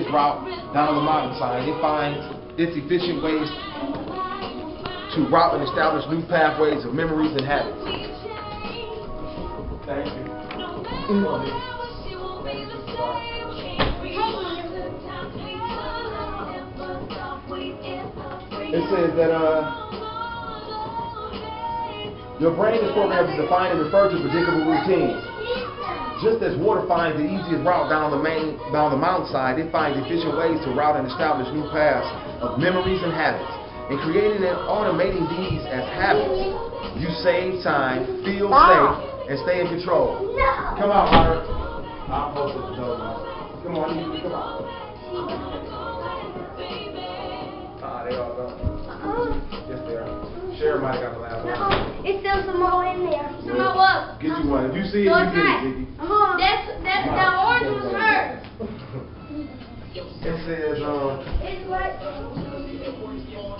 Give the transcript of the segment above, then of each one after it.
easiest route down the mountain side. It finds its efficient ways to route and establish new pathways of memories and habits. Thank you. It says that your brain is programmed to define and refer to predictable routines. Just as water finds the easiest route down the mountainside, it finds efficient ways to route and establish new paths of memories and habits. In creating and automating these as habits, you save time, feel safe, and stay in control. Come on, Hunter. I'll post it to those. Come on, come on. They all gone. Yes, they are. Sharon might have got the last one. It's still some more in there. Some more what? Get you one. If you see it, you get it, Vicky. That's the orange was hers. It says,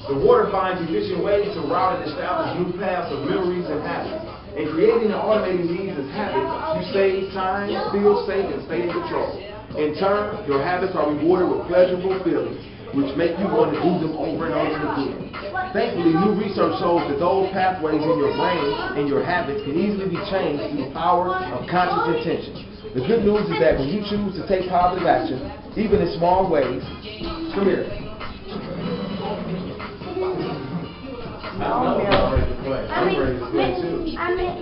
the water finds efficient ways to route and establish new paths of memories and habits. In creating and automating these as habits, you save time, feel safe, and stay in control. In turn, your habits are rewarded with pleasurable feelings, which make you want to do them over and over again. Thankfully, new research shows that those pathways in your brain and your habits can easily be changed through the power of conscious intention. The good news is that when you choose to take positive action, even in small ways, come here. I'm ready to play. I'm ready to play too.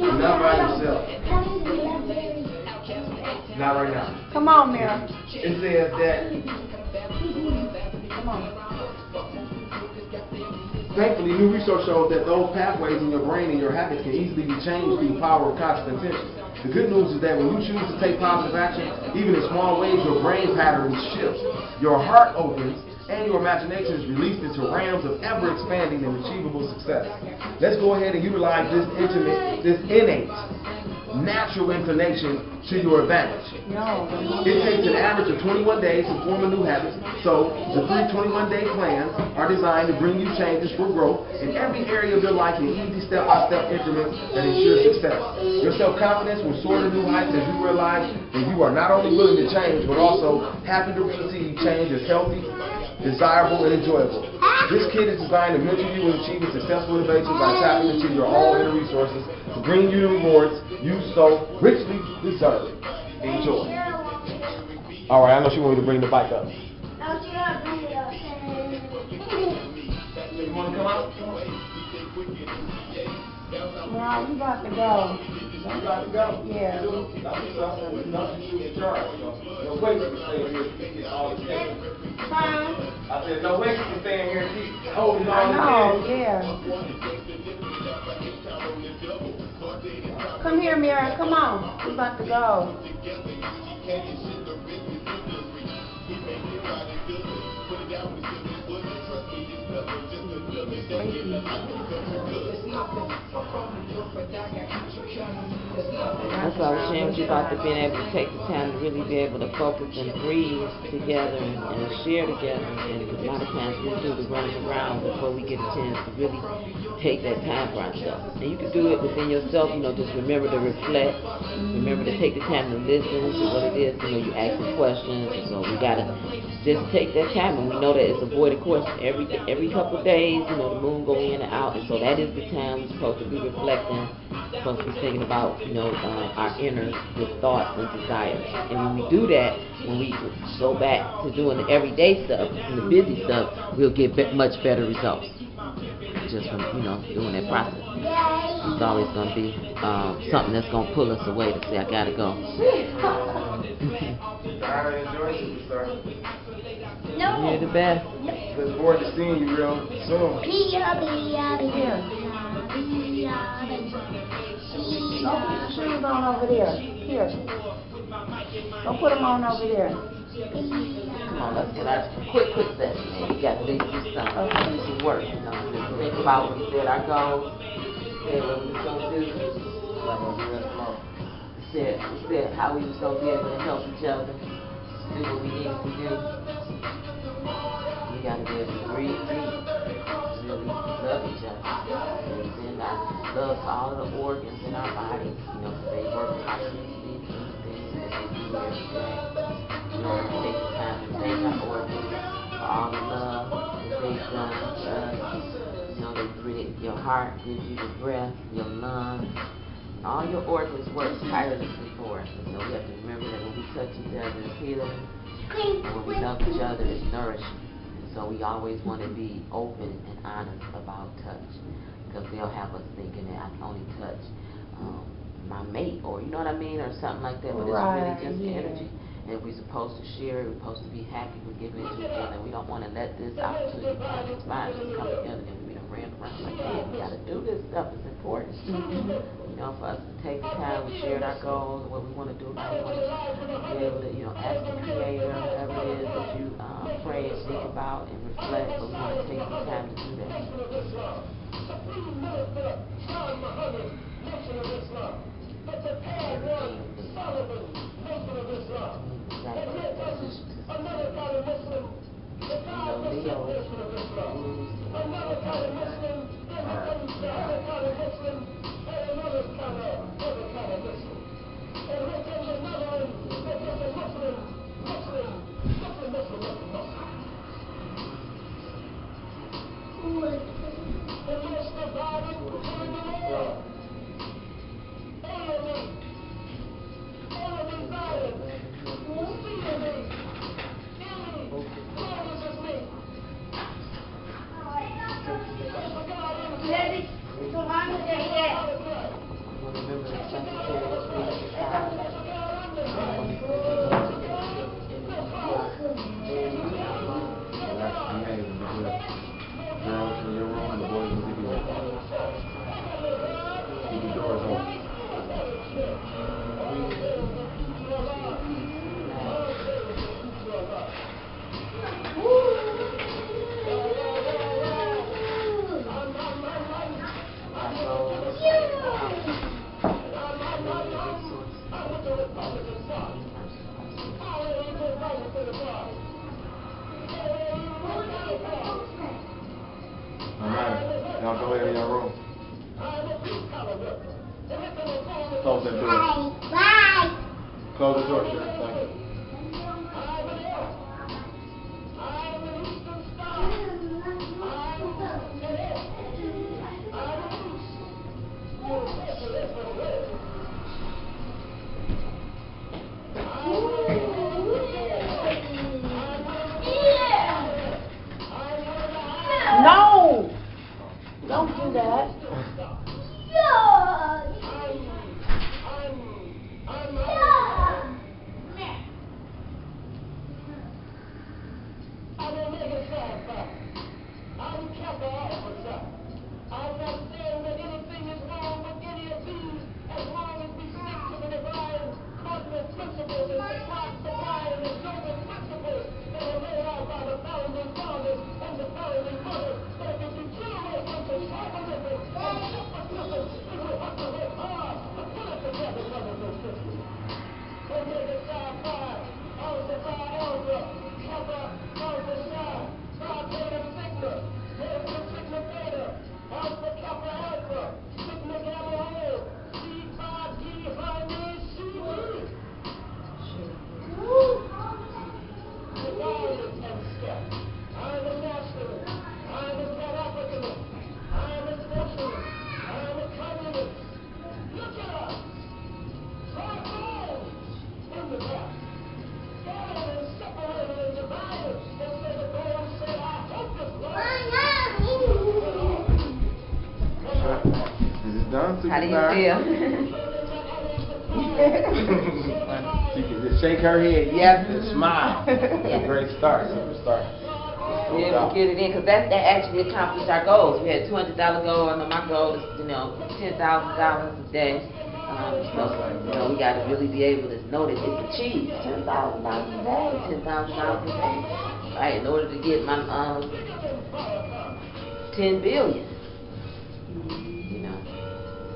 You're not by yourself. Not right now. Come on, Mira. It says that. Come on. Thankfully, new research shows that those pathways in your brain and your habits can easily be changed through the power of conscious intention. The good news is that when you choose to take positive action, even in small ways, your brain patterns shift. Your heart opens and your imagination is released into realms of ever-expanding and achievable success. Let's go ahead and utilize this innate, natural inclination to your advantage. It takes an average of 21 days to form a new habit, so the 3 21-day plans are designed to bring you changes for growth in every area of your life in easy step-by-step increments that ensure success. Your self-confidence will soar to new heights as you realize that you are not only willing to change, but also happy to receive change as healthy, desirable, and enjoyable. This kit is designed to mentor you in achieving successful innovation by tapping into your own inner resources to bring you the rewards you so richly deserve. Enjoy. All right, I know she wanted me to bring the bike up. You want to come out? No, you about to go. You got to go? Yeah. No way you can stay here and keep all the kids. I said, no way you can stay in here and keep holding all the kids. Yeah. Come here, Mira. Come on. We're about to go. That's why I was sharing with you about being able to take the time to really be able to focus and breathe together and share together. And a lot of times we do the running around before we get a chance to really take that time for ourselves. And you can do it within yourself, just remember to reflect, remember to take the time to listen to what it is, you asking questions. So we gotta just take that time, and we know that it's a voided question every couple of days, the moon go in and out, and so that is the time we're supposed to be reflecting, supposed to be thinking about, our inner with thoughts and desires. And when we do that, when we go back to doing the everyday stuff and the busy stuff, we'll get much better results just from, doing that process. It's always going to be something that's going to pull us away to say, I got to go. You're the best. Look forward to seeing you real soon. Here. Don't put your shoes on over there. Here. Don't put them on over there. Come on, let's get our quick session, man. We got to do some work, Just think about what we said, our goals, what we was going to do. We said how we was going to be able to help each other, do what we needed to do. We got to be able to breathe deep, really love each other. And send our love to all of the organs in our bodies, they work tirelessly to do things that they do every day. Take the time to thank our organs. done for us. You know, they breathe, your heart gives you the breath, your lungs, all your organs work tirelessly for us. And so we have to remember that when we touch each other, it's healing. And when we love each other, it's nourishing. And so we always want to be open and honest about touch, because they'll have us thinking that I can only touch my mate, or you know what I mean, or something like that. But it's really just energy. And we're supposed to share it, we're supposed to be happy, we're giving it to each other. We don't want to let this opportunity pass us by and just come together and we done ran around like, hey, we got to do this stuff, it's important. You know, for us to take the time, we shared our goals, what we want to do, how we want to be able to, you know, ask the Creator, whatever it is that you pray and think about and reflect, but we want to take the time to do that. Y'all go ahead in your room. Close that door. Bye. Close the door, sir. Thank you. No! Don't do that. How do you feel? You can just shake her head, yes, and smile. That's a great start, superstar. Yeah, we get it in, because that actually accomplished our goals. We had a $200 goal. I know my goal is, you know, $10,000 a day. So, we got to really be able to know that it's achieved. $10,000 a day. $10,000 a day. Right, in order to get my 10 billion.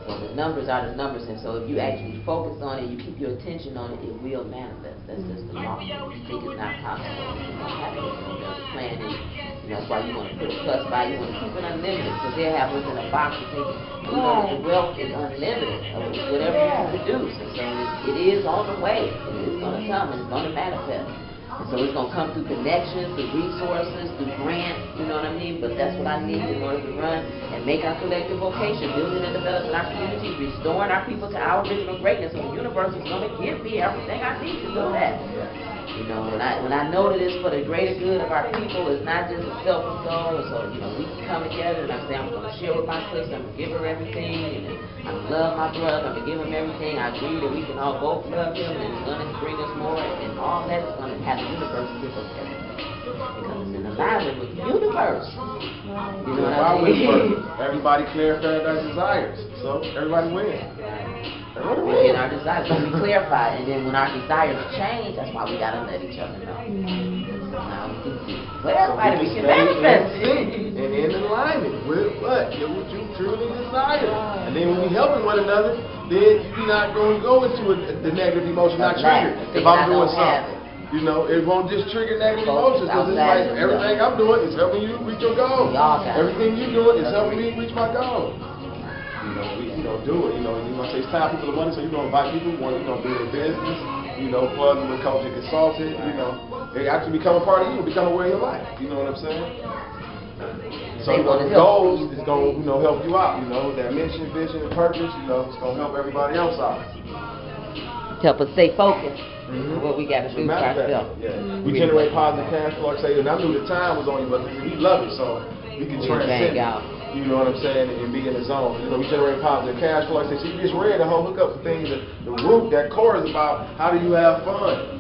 So the numbers are the numbers, and so if you actually focus on it, you keep your attention on it, it will manifest. That's just the law. You think it's not possible, it's not happening. So the plan is, that's why you want to put a plus by, you want to keep it unlimited. So they'll have us in a box and think, the wealth is unlimited, whatever you produce. And so it is on the way, and it's going to come, and it's going to manifest. And so it's going to come through connections, through resources, through grants, you know what I mean? But that's what I need in order to run and make our collective vocation, building and developing our communities, restoring our people to our original greatness. So the universe is going to give me everything I need to do that. You know, when I know that it's for the greater good of our people, it's not just a selfish goal. So, you know, we can come together and I say, I'm going to share with my sister, I'm going to give her everything, and I love my brother, I'm going to give him everything. I agree that we can all both love him, and it's going to bring us more, and all that is going to have the universe give us everything. Because it's in alignment with the universe. You know what I mean? Everybody clear paradise desires, so everybody wins. We get our desires, so we clarify, and then when our desires change, that's why we gotta let each other know. So now we can see. Well, everybody, we can manifest. And in alignment with what you truly desire. And then when we helping one another, then you're not going to go into the negative emotion, not triggered. If I'm doing something, you know, it won't just trigger negative emotions, because it's like everything I'm doing is helping you reach your goal. Everything you're doing is helping me reach my goal. You know, do it. You know, say it's time people to money, so you're gonna invite people, want be in business. You know, plug them with culture consultant. You know, they actually become a part of you, become a way of your life. You know what I'm saying? So the goals is gonna help you out. You know, that mission, vision, and purpose. You know, it's gonna help everybody else out. Help us stay focused. What we got to do for ourselves. Yeah. We generate positive cash flow. Like I say, and I knew the time was on you, but we love it, so we can transcend it. You know what I'm saying, and be in the zone. You know, we generate positive cash flow. Like I said, she just read the whole hookup for things. The root, that core is about how do you have fun.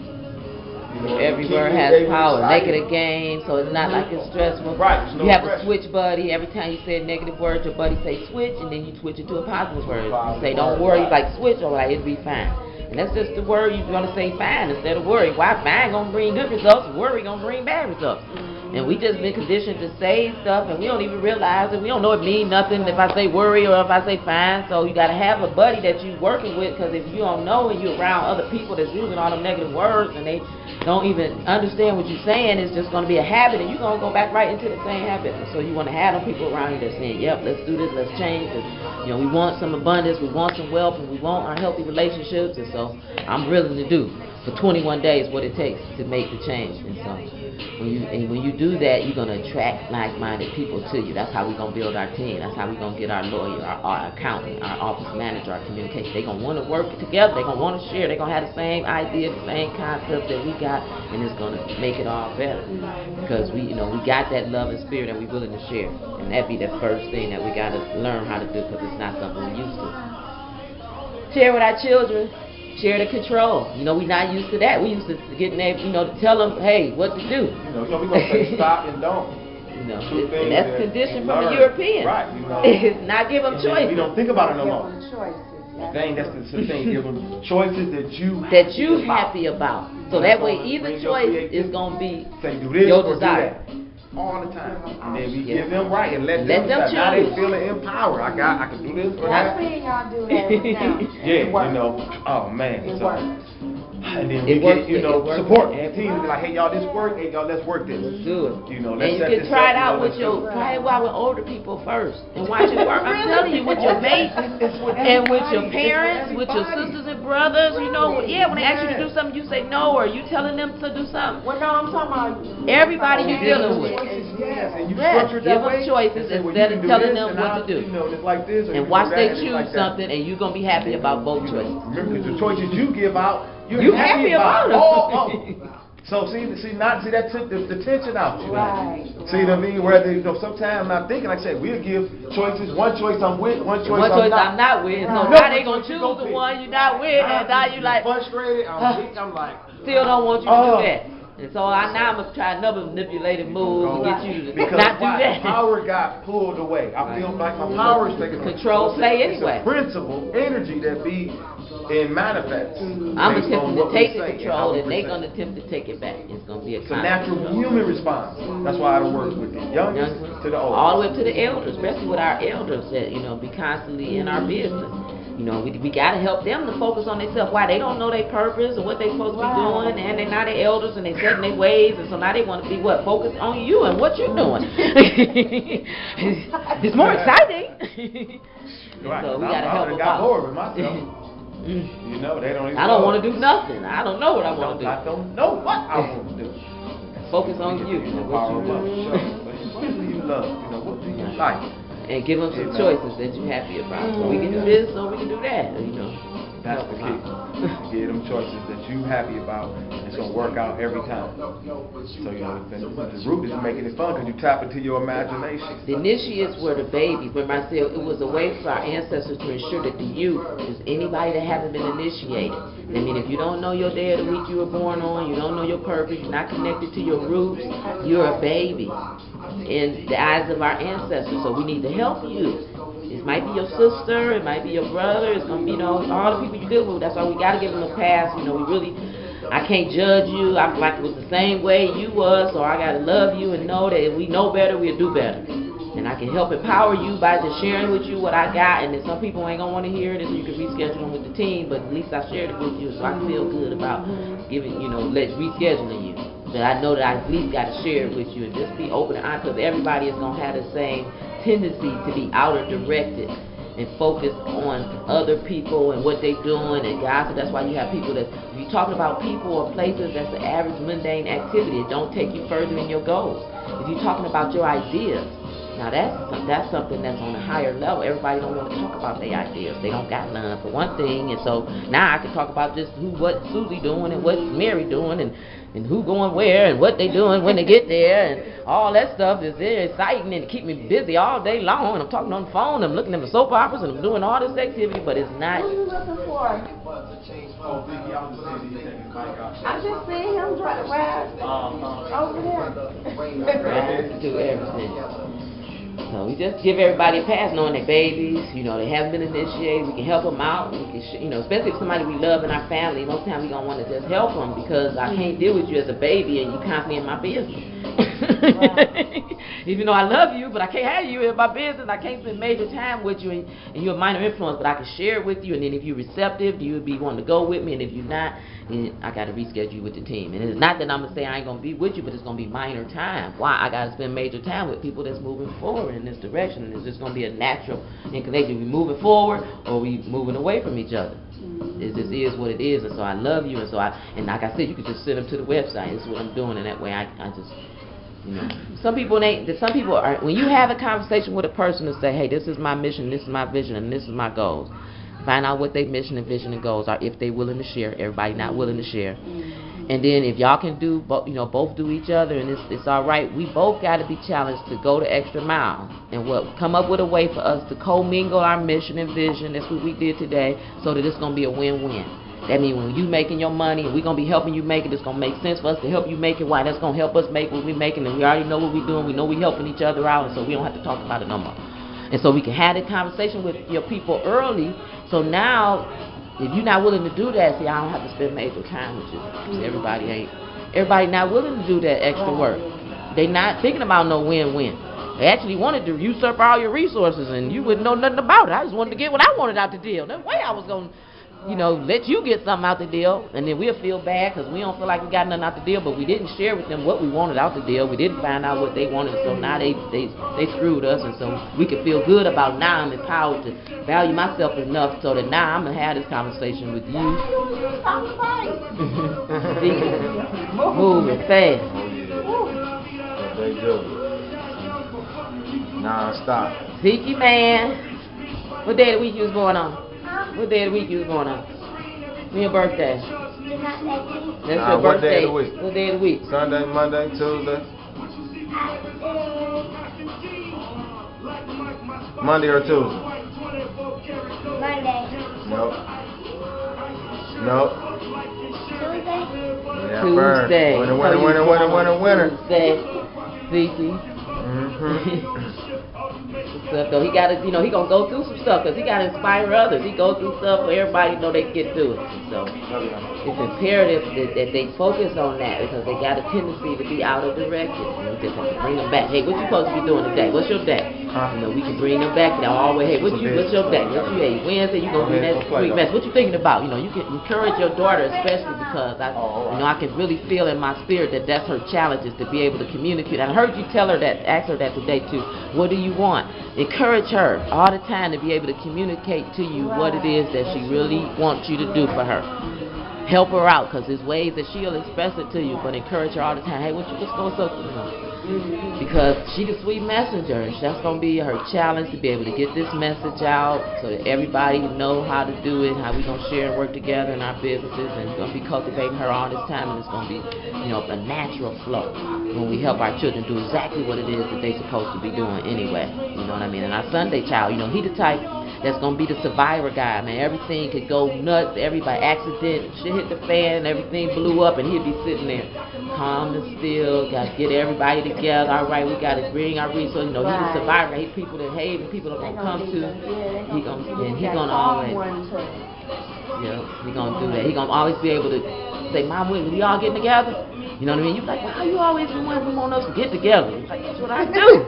You know, every word has power. Make it a game, so it's not like it's stressful. Right. You have a switch buddy. Every time you say a negative word, your buddy say switch, and then you switch it to a positive word. You say don't worry, like switch, or like it'll be fine. And that's just the word you're going to say fine instead of worry. Why fine going to bring good results, worry going to bring bad results. And we just been conditioned to say stuff, and we don't even realize it. We don't know it mean nothing if I say worry or if I say fine. So you got to have a buddy that you working with, because if you don't know and you're around other people that's using all them negative words and they don't even understand what you're saying, it's just going to be a habit, and you're going to go back right into the same habit. So you want to have them people around you that's saying, yep, let's do this, let's change this. You know, we want some abundance, we want some wealth, and we want our healthy relationships, and so I'm willing to do for 21 days what it takes to make the change. And so when you do that, you're going to attract like-minded people to you. That's how we're going to build our team. That's how we're going to get our lawyer, our accountant, our office manager, our communication. They're going to want to work together. They're going to want to share. They're going to have the same idea, the same concepts that we got, and it's going to make it all better. Because we got that love and spirit, and we're willing to share. And that be the first thing that we got to learn how to do, because it's not something we're used to. Share with our children. Share the control. You know, we're not used to that. We used to getting able, to tell them, hey, what to do. You know, we're going to say stop and don't. You know, and that's conditioned from the European. Right. You know, it's not give them choices. We don't think about it no more. Give them choices. That's the thing. Give them choices that you happy about. So that way, either choice is going to be your desire. All the time. And then we give them right and let them choose. Now they feeling empowered. I can do this or that. I've seen y'all do that now. Yeah, oh man. It works. And then we get, support. And teams be like, hey y'all, this work. Hey y'all, let's work this. Let's do it. You know, let's set this up. And you can try it out with try it out with older people first and watch it work. I'm telling you, with your mates and with your parents, with your sisters and brothers, when they ask you to do something, you say no, or you telling them to do something. Well, no, I'm talking about everybody you're dealing with. Yes, and you structure it that way. Give them choices instead of telling them what to do. It's like this, and watch they choose something, and you're going to be happy about both choices. Remember, because the choices you give out, you're happy about them. So see that took the tension out. Right. See what I mean? Where sometimes I'm not thinking. Like I said, we'll give choices. One choice I'm with, one choice I'm not with. So now they gonna choose the one you're not with, and now you like frustrated. I'm weak. I'm like still don't want you to do that. And so now I'm going to try another manipulative move to get you to not do that. Power got pulled away. I feel like my power is taking control. Say anyway. It's a principle, energy that be in manifest. I'm attempting to take the control, and they're going to attempt to take it back. It's going to be a natural human response. That's why I work with the youngest to the oldest. All the way up to the elders, especially with our elders that, be constantly in our business. We got to help them to focus on themselves. Why? They don't know their purpose or what they're supposed to be doing, and they're not their elders, and they're setting their ways, and so now they want to be focused on you and what you're doing. It's more exciting. Right. So we got to help them out. Bored with myself. You know, they don't even I don't want to do nothing. I don't know what I want to do. I don't know what I want to do. Focus on you. Power of love. What do you love? You know, what do you like? And give them some choices that you're happy about. So we can do this, or we can do that. You know. That's the key. Give them choices that you happy about. It's gonna work out every time. So you know, the root is making it fun because you tap into your imagination. The initiates were the babies. Remember I said it was a way for our ancestors to ensure that the youth is anybody that haven't been initiated. I mean, if you don't know your day of the week you were born on, you don't know your purpose, you're not connected to your roots, you're a baby in the eyes of our ancestors. So we need to help you. It might be your sister, it might be your brother, it's going to be, you know, all the people you deal with. That's why we got to give them a pass. You know, I can't judge you. I feel like it was the same way you was, so I got to love you and know that if we know better, we'll do better. And I can help empower you by just sharing with you what I got, and then some people ain't going to want to hear it, and so you can reschedule them with the team, but at least I shared it with you, so I feel good about giving, you know, rescheduling you. That I know that I at least got to share it with you and just be open and honest, because everybody is going to have the same tendency to be outer directed and focus on other people and what they're doing and gossip. That's why you have people that, if you're talking about people or places, that's the average mundane activity. It don't take you further in your goals. If you're talking about your ideas, now that's something that's on a higher level. Everybody don't want to talk about their ideas. They don't got none for one thing, and so now I can talk about just what Susie doing and what Mary doing and who going where and what they doing when they get there, and all that stuff is very exciting and keep me busy all day long. And I'm talking on the phone, I'm looking at the soap operas, and I'm doing all this activity, but it's not. What are you looking for? I just seen him try to ride over there. To do everything. So we just give everybody a pass, knowing they're babies, you know, they haven't been initiated. We can help them out. We can, you know, especially if somebody we love in our family. Most times we gonna want to just help them because I can't deal with you as a baby and you constantly in my business. Even though I love you, but I can't have you in my business. I can't spend major time with you, and you're a minor influence. But I can share it with you, and then if you're receptive, you would be wanting to go with me. And if you're not, then I got to reschedule you with the team. And it's not that I'm gonna say I ain't gonna be with you, but it's gonna be minor time. Why? I got to spend major time with people that's moving forward in this direction, and it's just gonna be a natural inclination. We moving forward, or we moving away from each other. It just is what it is, and so I love you, and so and like I said, you can just send them to the website. This is what I'm doing, and that way I just. You know, some people are, when you have a conversation with a person and say, hey, this is my mission, this is my vision, and this is my goals. Find out what their mission and vision and goals are, if they're willing to share. Everybody not willing to share. And then if y'all can do, both do each other, and it's all right. We both got to be challenged to go the extra mile and come up with a way for us to co-mingle our mission and vision. That's what we did today, so that it's gonna be a win-win. That means when you making your money and we're going to be helping you make it, it's going to make sense for us to help you make it. Why? That's going to help us make what we're making, and we already know what we're doing. We know we're helping each other out, and so we don't have to talk about it no more. And so we can have that conversation with your people early. So now, if you're not willing to do that, see, I don't have to spend major time with you. Everybody not willing to do that extra work. They not thinking about no win-win. They actually wanted to usurp all your resources, and you wouldn't know nothing about it. I just wanted to get what I wanted out the deal. No way I was going to, let you get something out the deal, and then we'll feel bad because we don't feel like we got nothing out the deal, but we didn't share with them what we wanted out the deal. We didn't find out what they wanted, so now they screwed us, and so we can feel good about now I'm empowered to value myself enough so that now I'm going to have this conversation with you. Moving fast. They do. Non-stop. Zeke, man. What day of the week you was born on? What day of the week you was born on? When your birthday? That's your what birthday. Day of the week? What day of the week? Sunday, Monday, Tuesday. Monday or Tuesday? Monday. Nope. Nope. Tuesday. Yeah, Tuesday. Winner. Tuesday. Zeke. Stuff though, he gotta, he gonna go through some stuff because he gotta inspire others. He go through stuff so everybody know they can get through it. So it's imperative that they focus on that because they got a tendency to be out of direction. And we just have to bring them back. Hey, what you supposed to be doing today? What's your day? You know, we can bring them back. They're always, hey, what's your day? Hey, Wednesday you gonna do next week? What you thinking about? You know, you can encourage your daughter, especially because I can really feel in my spirit that that's her challenge is to be able to communicate. I heard you ask her that today too. What do you want? Encourage her all the time to be able to communicate to you what it is that she really wants you to do for her. Help her out, because there's ways that she'll express it to you, but encourage her all the time. Hey, what's going on? Because she's a sweet messenger, and that's going to be her challenge to be able to get this message out so that everybody know how to do it, how we're going to share and work together in our businesses, and it's going to be cultivating her all this time, and it's going to be, a natural flow when we help our children do exactly what it is that they're supposed to be doing anyway. You know what I mean? And our Sunday child, he the type that's going to be the survivor guy, man. Everything could go nuts, everybody accident, shit hit the fan, everything blew up, and he'll be sitting there calm and still, got to get everybody together. All right, we got to bring our resources. He's a survivor. He's people that hate and people are going to come to. He's going to always, he's going to do that. He's going to always be able to say, Mom, we all getting together? You know what I mean? You're like, well, how you always the one who want us to get together? Like, that's what I do.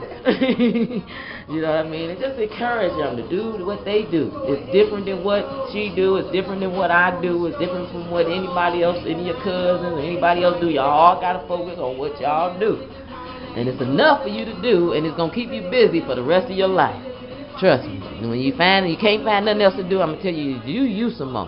You know what I mean? And just encourage them to do what they do. It's different than what she do. It's different than what I do. It's different from what anybody else, any of your cousins or anybody else do. Y'all all got to focus on what y'all do. And it's enough for you to do, and it's going to keep you busy for the rest of your life. Trust me. And when you can't find nothing else to do, I'm going to tell you, you some more.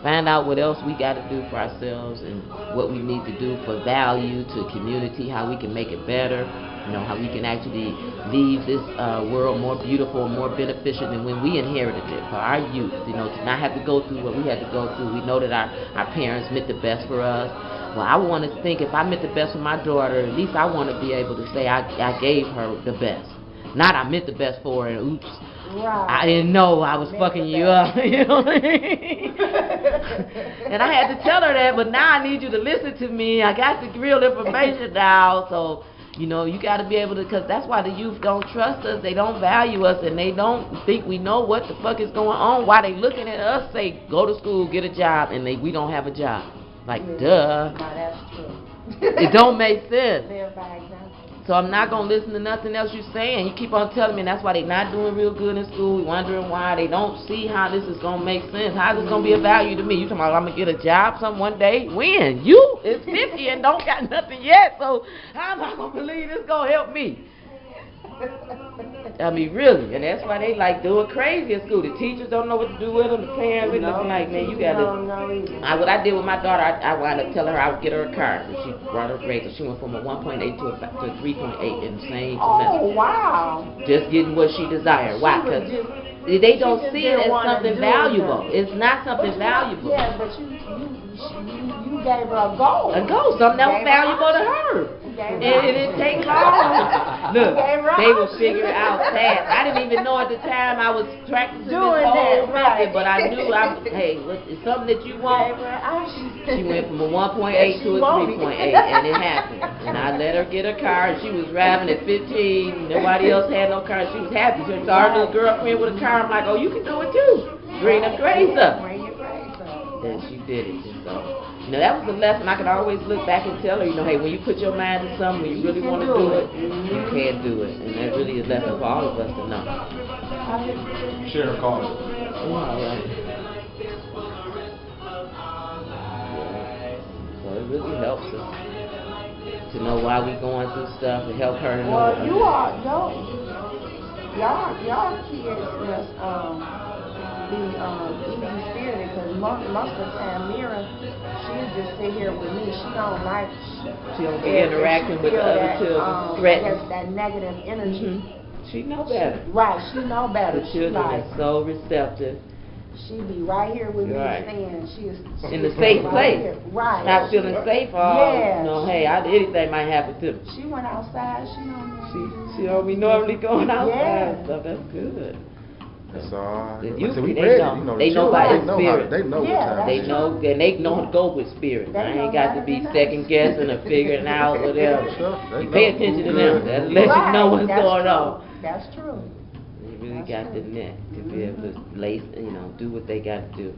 Find out what else we got to do for ourselves and what we need to do for value to community, how we can make it better, how we can actually leave this world more beautiful, more beneficial than when we inherited it for our youth, to not have to go through what we had to go through. We know that our parents meant the best for us. Well, I want to think if I meant the best for my daughter, at least I want to be able to say I gave her the best. Not I meant the best for her and oops. Right. I didn't know I was fucking you up, you know what I mean? And I had to tell her that, but now I need you to listen to me. I got the real information now, so, you got to be able to, because that's why the youth don't trust us. They don't value us, and they don't think we know what the fuck is going on. Why they looking at us, say, go to school, get a job, and we don't have a job. Like, duh. No, that's true. It don't make sense. Live by example. So I'm not going to listen to nothing else you're saying. You keep on telling me, and that's why they're not doing real good in school. We're wondering why. They don't see how this is going to make sense. How is this going to be a value to me? You talking about I'm going to get a job one day? When? You is 50 and don't got nothing yet, so how am I going to believe this going to help me? I mean, really. And that's why they like doing crazy at school. The teachers don't know what to do with them. The parents are looking like, man, you got to. What I did with my daughter, I wound up telling her I would get her a car. And she brought her grades. So she went from a 1.8 to a 3.8 in the same semester. Oh, wow. Just getting what she desired. Why? Because they don't see it as something valuable. It's not something valuable. Yeah, but you gave her a goal. A goal, something that was valuable to her. And it didn't take long. Look, they will figure it out fast. I didn't even know at the time I was practicing this whole method, but I knew it's something that you want. She went from a 1.8 to a 3.8, and it happened. And I let her get a car, and she was driving at 15. Nobody else had no car. She was happy. She saw her little girlfriend with a car. I'm like, oh, you can do it too. Bring them grades up. And she did it. And so, that was a lesson. I could always look back and tell her, hey, when you put your mind to something, when you really want to do it, you can do it. And that really is a lesson for all of us to know. Share a call. All right. So it really helps us to know why we're going through stuff, to help her to know. Well, y'all kids must be easy spirited, because most of the time Mira, she'll just sit here with me. She don't like. She don't be interacting with the other children. Threatening. That negative energy. She know better. Right, she know better. The children are so receptive. She be right here with me, saying she is in the safe place. Here. Right. Not feeling safe. Hey, anything might happen to me. She went outside. She don't be normally going outside. So that's good. That's all. They They know by the spirit. They know what time. They know, and they know to go with spirit. I ain't got to be second guessing or figuring out whatever. You pay attention to them. That lets you know what's going on. That's true. They really got the net to be able to do what they got to do.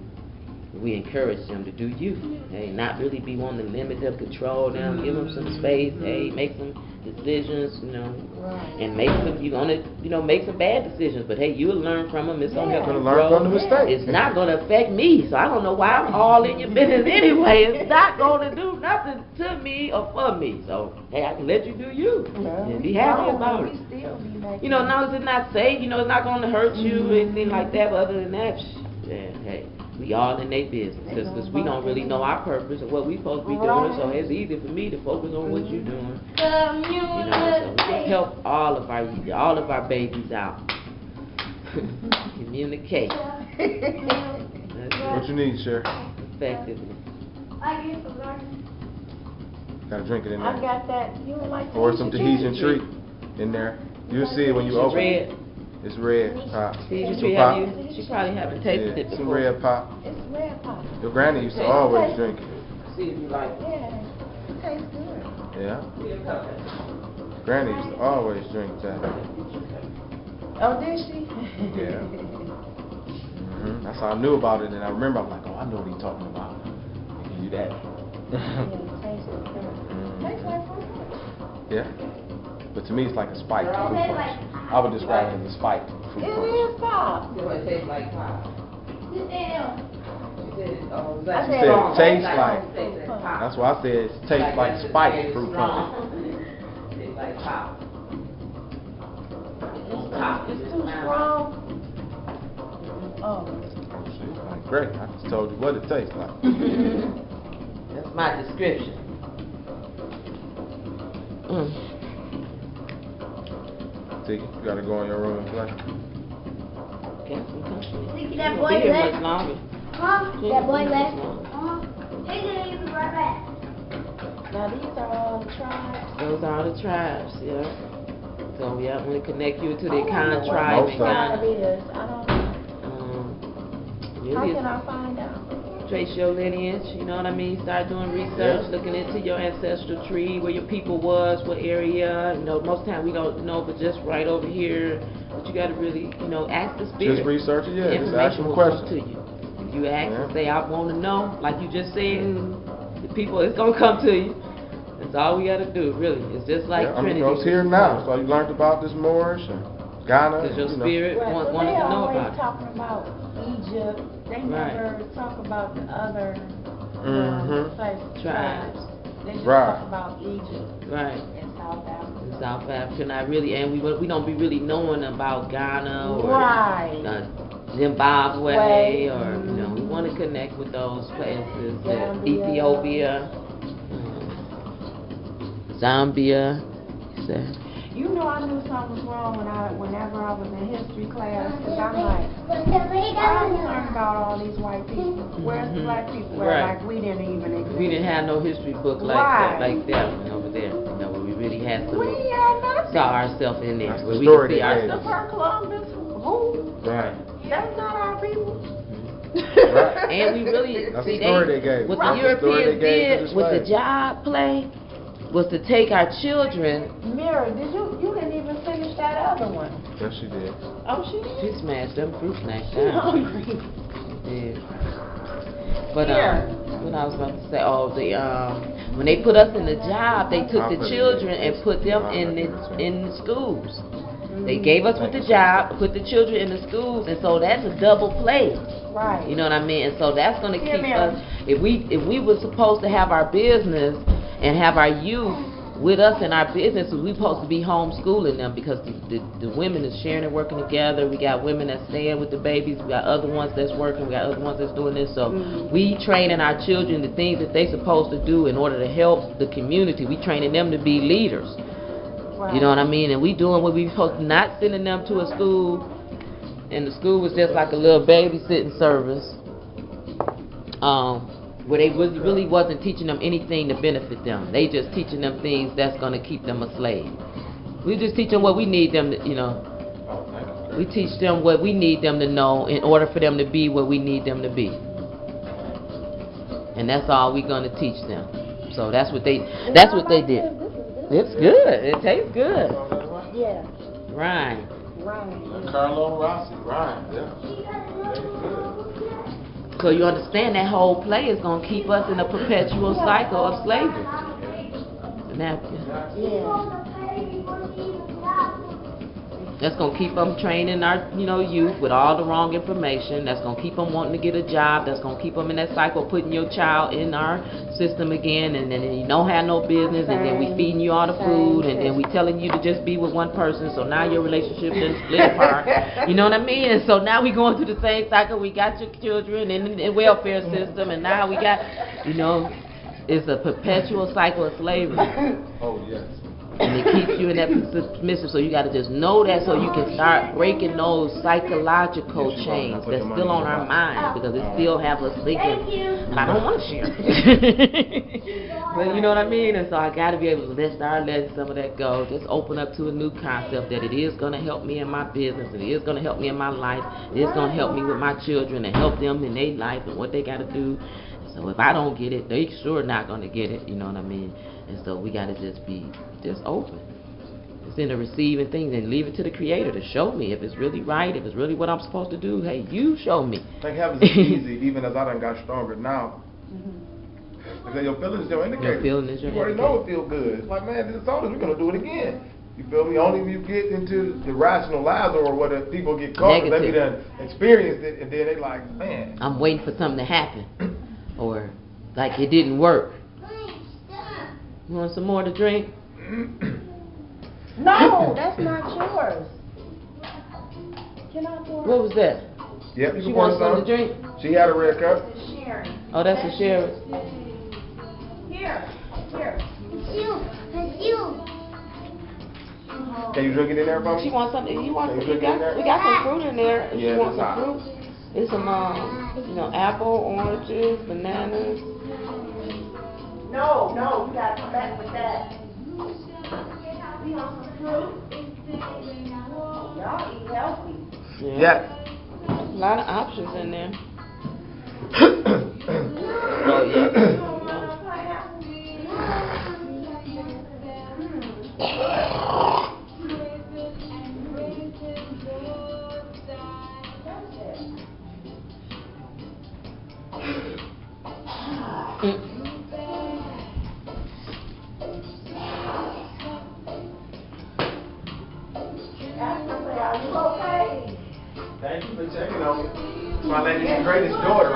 We encourage them to do you. Hey, not really be wanting to limit them, control them, give them some space. Hey, make some decisions, and make some. You're gonna, make some bad decisions. But hey, you'll learn from them. It's gonna help Gonna you learn grow. from the mistake. It's not gonna affect me, so I don't know why I'm all in your business anyway. It's not gonna do nothing to me or for me. So hey, I can let you do you and be happy about it. Now it's not safe. It's not gonna hurt you or anything like that. But other than that, hey. We all in their business because we don't really know our purpose or what we supposed to be doing. So it's easy for me to focus on what you're doing. So we just help all of our babies out. Communicate. What you need, Cher? Effectively. Gotta drink it in I there. got that. You would like to Or some Tahitian treat in there. You'll see it when you open it. Red. It's red pop. See, Some she pop. probably haven't tasted it Some before. red pop. It's red pop. Your granny used to always drink it. See if you like it. Yeah. It tastes good. Yeah. Granny used to always drink that. Oh, did she? Yeah. That's how I knew about it, and I remember I'm like, oh, I know what he's talking about. Give you that. Yeah, it tastes good. Tastes like fruit punch. Yeah. But to me, it's like a spiked fruit punch. I would describe it as a spiked fruit It punch. is pop. It tastes like pop. She I said said it tastes like like. fruit punch. That's why I said it tastes like spiked fruit punch. Tastes like pop. It's too strong. Oh. See, like, great. I just told you what it tastes like. That's my description. Tiki, you gotta go in your room and play. Okay, some company. Tiki, that You boy won't be here left. much longer. Huh? You That ain't boy gonna be left. much longer. He's gonna be right back. Now these are all the tribes. Those are the tribes, yeah. So yeah, I'm gonna connect you to the I Khan wonder what tribe Most in of tribe Ghana. it is. I don't know. How Really can I find out? trace your lineage, you know what I mean? Start doing research, looking into your ancestral tree, where your people was, what area. Most time we don't know, but just right over here. But you got to really, ask the spirit. Just research it, The yeah. Just ask information them will come questions. to you. If you ask and Yeah. say, I want to know, like you just said, the people, it's going to come to you. That's all we got to do, really. It's just like Yeah, I mean, Trinity. it's here now. So you learned about this Moorish and Ghana. Because your you know. spirit Right, but wanted they to know always about it. talking about Egypt. They Right. never talk about the other Mhm. tribes. They just Right. talk about Egypt Right. and South Africa. In South Africa, not really, and we don't be really knowing about Ghana or Right. Zimbabwe, Way. or we want to connect with those places, Zambia. Ethiopia, Zambia. So, You know, I knew something was wrong whenever I was in history class, because I'm like, I learned about all these white people. Where's the black people? Where, Right. like, we didn't even exist. we didn't have no history book like Right. that over there. Where we really had to We ain't had nothing. saw ourselves in there, That's the where we story could see they gave. ourselves. Christopher Columbus, who? Right. That's not our people. Right. And we really That's see the story they gave. what That's the the story Europeans they gave to did the with the slaves. job play was to take our children. Mira, you didn't even finish that other one. Yes, she did. Oh, she She did? smashed them fruit snacks She down. hungry. Yeah. But Here. what I was about to say, when they put us in the job, they took the children and put them in the schools. They gave us with the job, put the children in the schools, and so that's a double play. Right. You know what I mean? And so that's going to Yeah, keep ma'am. us. If we were supposed to have our business and have our youth with us in our business, we supposed to be homeschooling them, because the women is sharing and working together. We got women that's staying with the babies. We got other ones that's working. We got other ones that's doing this. So we training our children the things that they supposed to do in order to help the community. We training them to be leaders. Right. You know what I mean? And we doing what we supposed to, not sending them to a school, and the school was just like a little babysitting service, where they really wasn't teaching them anything to benefit them. They just teaching them things that's going to keep them a slave. We just teach them what we need them to, we teach them what we need them to know in order for them to be what we need them to be. And that's all we're going to teach them. So that's what they did. It's good. It tastes good. Yeah. Right. Right. Carlo Rossi, right, yeah. Very good. So you understand that whole play is going to keep us in a perpetual cycle of slavery. Yeah. That's going to keep them training our, youth with all the wrong information. That's going to keep them wanting to get a job. That's going to keep them in that cycle of putting your child in our system again, and then you don't have no business, and then we feeding you all the food, and then we telling you to just be with one person, so now your relationship done split apart. You know what I mean? And so now we going through the same cycle. We got your children in the welfare system, and now we got, it's a perpetual cycle of slavery. Oh, yes. And it keeps you in that submissive, so you got to just know that so you can start breaking those psychological chains that's still on our mind, because it still have us thinking, I don't want to share. But you know what I mean? And so I got to be able to start letting some of that go. Just open up to a new concept that it is going to help me in my business, it is going to help me in my life, it is going to help me with my children and help them in their life and what they got to do. So if I don't get it, they sure not going to get it, you know what I mean? And so we got to just be open. It's in the receiving things, and leave it to the Creator to show me if it's really right, if it's really what I'm supposed to do. Hey, you show me. I think heaven's easy, even as I done got stronger now. Because your feelings your indicator. Your feeling is your you already know it feel good. It's like, man, this is all this, we're going to do it again. You feel me? Only if you get into the rationalizer or whether people get caught, because they done experienced it, and then they like, man. I'm waiting for something to happen. Or like it didn't work. You want some more to drink? No, that's not yours. Can I pour? What was that? Yep, you She can wants pour something to drink? She had a red cup. Sharon. Oh, that's a share. Here. It's you. It's you. Can you drink it in there, bro? She wants something. You want Can some? you drink it in there? We got some fruit in there. If Yeah, you want it's some hot. fruit. It's some, apple, oranges, bananas. No, you gotta come back with that. We want some fruit. Y'all eat healthy. Yes. A lot of options in there. Oh, yeah. Thank you for checking on me. My lady's greatest daughter.